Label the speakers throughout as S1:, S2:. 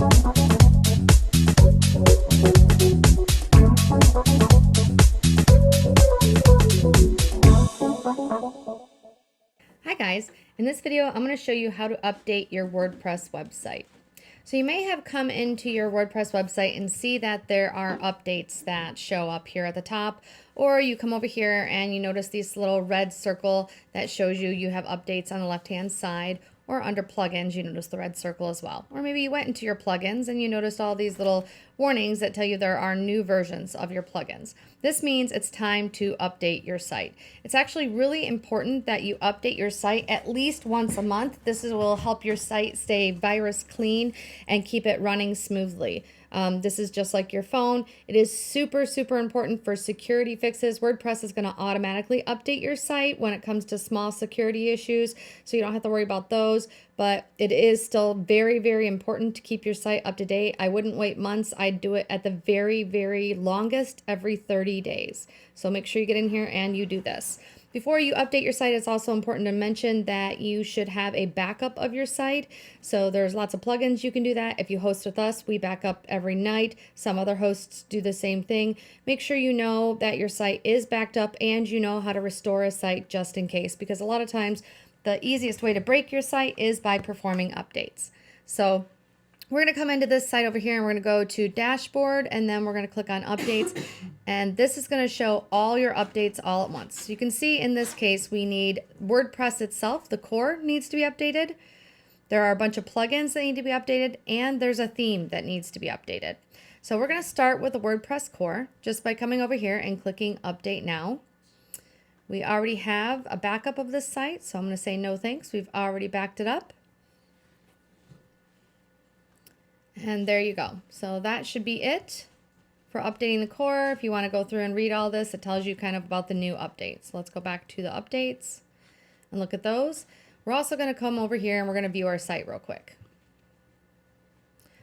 S1: Hi guys, in this video I'm going to show you how to update your WordPress website. So you may have come into your WordPress website and see that there are updates that show up here at the top, or you come over here and you notice this little red circle that shows you have updates on the left hand side, or under plugins you notice the red circle as well. Or maybe you went into your plugins and you noticed all these little warnings that tell you there are new versions of your plugins. This means it's time to update your site. It's actually really important that you update your site at least once a month. Will help your site stay virus clean and keep it running smoothly. This is just like your phone. It is super, super important for security fixes. WordPress is going to automatically update your site when it comes to small security issues, so you don't have to worry about those. But it is still very, very important to keep your site up to date. I wouldn't wait months. I'd do it at the very, very longest every 30 days. So make sure you get in here and you do this. Before you update your site, it's also important to mention that you should have a backup of your site. So there's lots of plugins you can do that. If you host with us, we back up every night. Some other hosts do the same thing. Make sure you know that your site is backed up and you know how to restore a site just in case, because a lot of times the easiest way to break your site is by performing updates. So we're going to come into this site over here and we're going to go to dashboard, and then we're going to click on updates, and this is going to show all your updates all at once. So you can see in this case we need WordPress itself, the core needs to be updated. There are a bunch of plugins that need to be updated, and there's a theme that needs to be updated. So we're going to start with the WordPress core just by coming over here and clicking update now. We already have a backup of this site, so I'm going to say no thanks. We've already backed it up. And there you go. So that should be it for updating the core. If you want to go through and read all this, it tells you kind of about the new updates. Let's go back to the updates and look at those. We're also going to come over here and we're going to view our site real quick.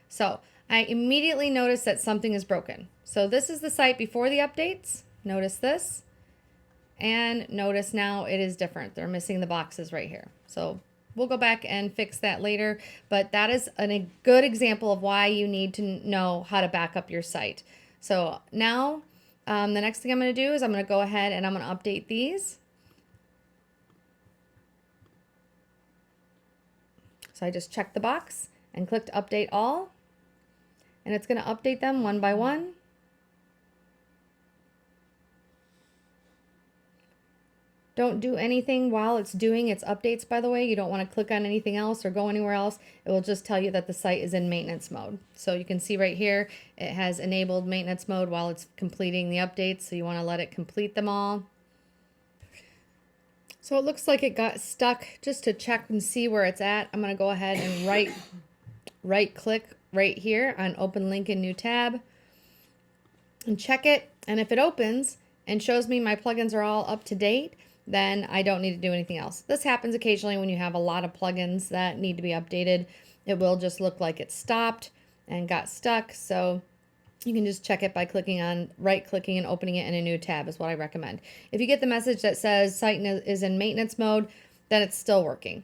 S1: So I immediately noticed that something is broken. So this is the site before the updates. Notice this. And notice now it is different. They're missing the boxes right here. So we'll go back and fix that later, but that is a good example of why you need to know how to back up your site. So now the next thing I'm going to do is I'm going to go ahead and I'm going to update these. So I just checked the box and clicked update all, and it's going to update them one by one. Don't do anything while it's doing its updates, by the way. You don't want to click on anything else or go anywhere else. It will just tell you that the site is in maintenance mode. So you can see right here, it has enabled maintenance mode while it's completing the updates. So you want to let it complete them all. So it looks like it got stuck. Just to check and see where it's at, I'm going to go ahead and right click right here on open link in new tab and check it. And if it opens and shows me my plugins are all up to date, then I don't need to do anything else. This happens occasionally when you have a lot of plugins that need to be updated. It will just look like it stopped and got stuck. So you can just check it by clicking on right-clicking and opening it in a new tab is what I recommend. If you get the message that says site is in maintenance mode, then it's still working.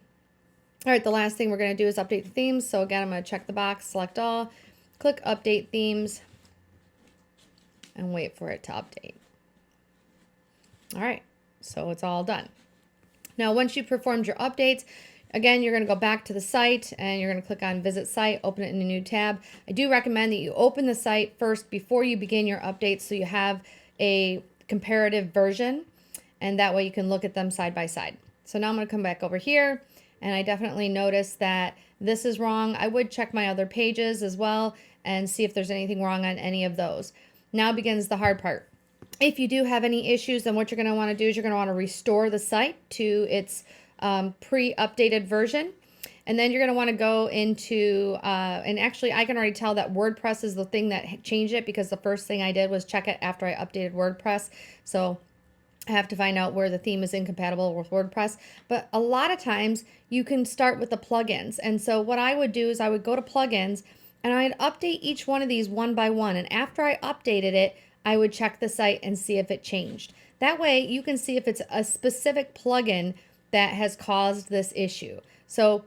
S1: All right, the last thing we're going to do is update the themes. So again, I'm going to check the box, select all, click update themes, and wait for it to update. All right. So it's all done. Now, once you've performed your updates, again, you're going to go back to the site and you're going to click on Visit Site, open it in a new tab. I do recommend that you open the site first before you begin your updates so you have a comparative version, and that way you can look at them side by side. So now I'm going to come back over here, and I definitely noticed that this is wrong. I would check my other pages as well and see if there's anything wrong on any of those. Now begins the hard part. If you do have any issues, then what you're going to want to do is you're going to want to restore the site to its pre-updated version. And then you're going to want to go into, and actually I can already tell that WordPress is the thing that changed it, because the first thing I did was check it after I updated WordPress. So I have to find out where the theme is incompatible with WordPress. But a lot of times you can start with the plugins. And so what I would do is I would go to plugins and I'd update each one of these one by one. And after I updated it, I would check the site and see if it changed. That way you can see if it's a specific plugin that has caused this issue. So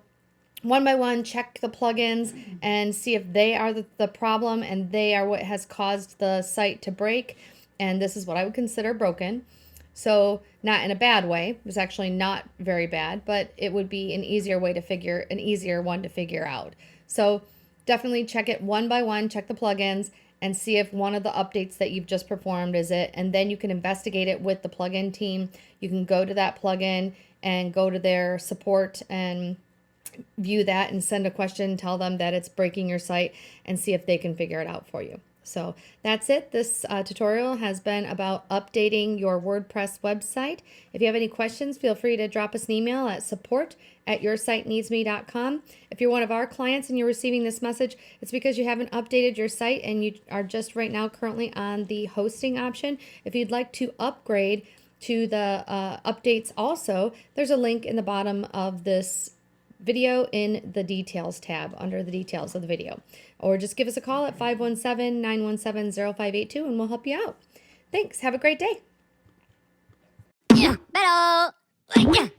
S1: one by one, check the plugins and see if they are the problem and they are what has caused the site to break. And this is what I would consider broken. So not in a bad way. It's actually not very bad, but it would be an easier one to figure out. So definitely check it one by one, check the plugins and see if one of the updates that you've just performed is it. And then you can investigate it with the plugin team. You can go to that plugin and go to their support and view that and send a question, tell them that it's breaking your site and see if they can figure it out for you. So that's it. This tutorial has been about updating your WordPress website. If you have any questions, feel free to drop us an email at support@yoursiteneedsme.com. If you're one of our clients and you're receiving this message, it's because you haven't updated your site and you are just right now currently on the hosting option. If you'd like to upgrade to the updates also, there's a link in the bottom of this video in the details tab under the details of the video, or just give us a call at 517-917-0582 and we'll help you out. Thanks. Have a great day.
S2: Yeah, pero, yeah.